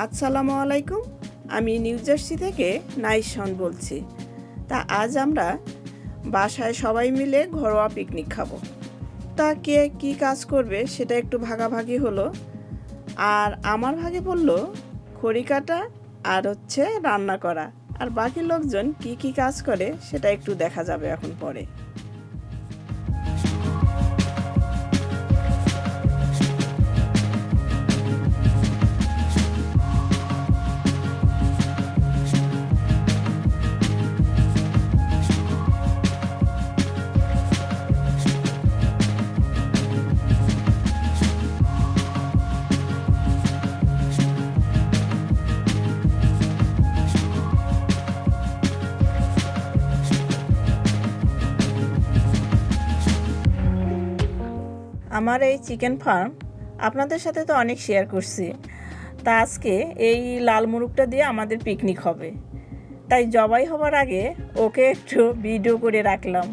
আসসালামু আলাইকুম। আমি নিউ জার্সি থেকে নাইশন বলছি। তা আজ আমরা বাসায় সবাই মিলে ঘরোয়া পিকনিক খাবো। তা কে কী কাজ করবে সেটা একটু ভাগাভাগি হলো। আর আমার ভাগে পড়লো খড়ি কাটা আর রান্না করা। আর বাকি লোকজন কি কি কাজ করে সেটা একটু দেখা যাবে এখন পরে। আমার এই চিকেন ফার্ম আপনাদের সাথে তো অনেক শেয়ার করছি। তা আজকে এই লাল মুরগটা দিয়ে আমাদের পিকনিক হবে, তাই জবাই হবার আগে ওকে একটু ভিডিও করে রাখলাম।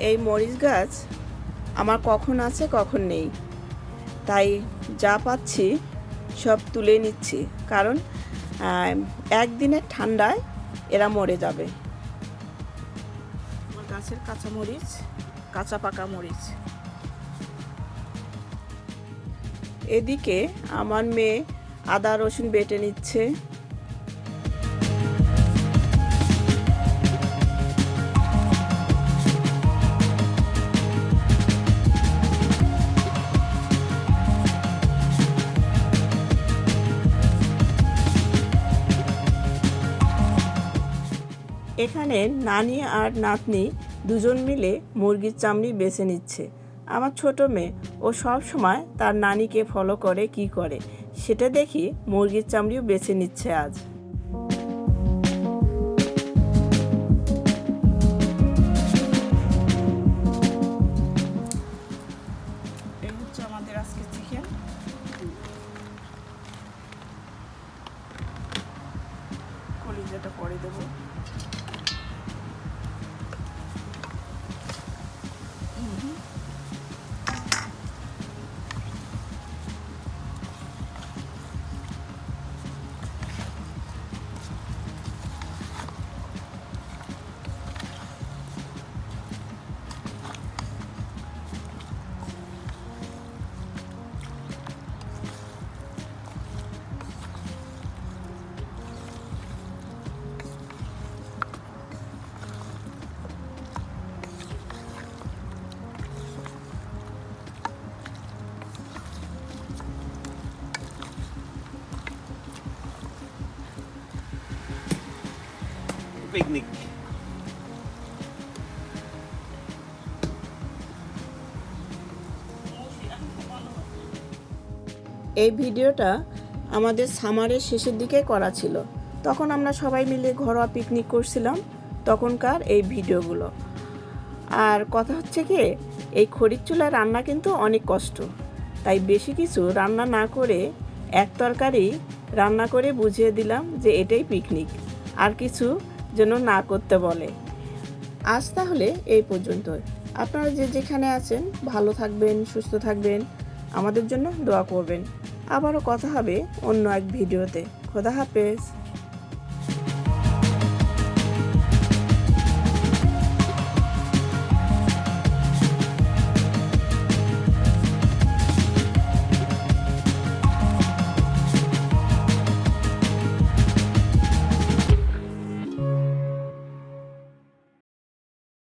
এই মরিচ গাছ আমার কখন আছে কখন নেই, তাই যা পাচ্ছি সব তুলে নিচ্ছি, কারণ একদিনের ঠান্ডায় এরা মরে যাবে। আমার গাছের কাঁচা মরিচ, কাঁচা পাকা মরিচ। এদিকে আমার মেয়ে আদা রসুন বেটে নিচ্ছে। এখানে নানি আর নাতনি দুজন মিলে মুরগির চামড়ি বেছে নিচ্ছে। আমার ছোট মেয়ে ও সব সময় তার নানিকে ফলো করে, কি করে সেটা দেখি মুরগির চামড়িও বেছে নিচ্ছে আজ। এই হচ্ছে আমাদের আজকে চিকেন। কলিজাটা পরে দেবো। পিকনিক এই ভিডিওটা আমাদের সামারের শেষের দিকে করা ছিল, তখন আমরা সবাই মিলে ঘরোয়া পিকনিক করছিলাম, তখনকার এই ভিডিওগুলো। আর কথা হচ্ছে কি, এই খড়ির চুলায় রান্না কিন্তু অনেক কষ্ট, তাই বেশি কিছু রান্না না করে এক তরকারি রান্না করে বুঝিয়ে দিলাম যে এটাই পিকনিক, আর কিছু যেন না করতে বলে। আজ তাহলে এই পর্যন্ত। আপনারা যে যেখানে আছেন ভালো থাকবেন, সুস্থ থাকবেন, আমাদের জন্য দোয়া করবেন। আবারও কথা হবে অন্য এক ভিডিওতে। খোদা হাফেজ।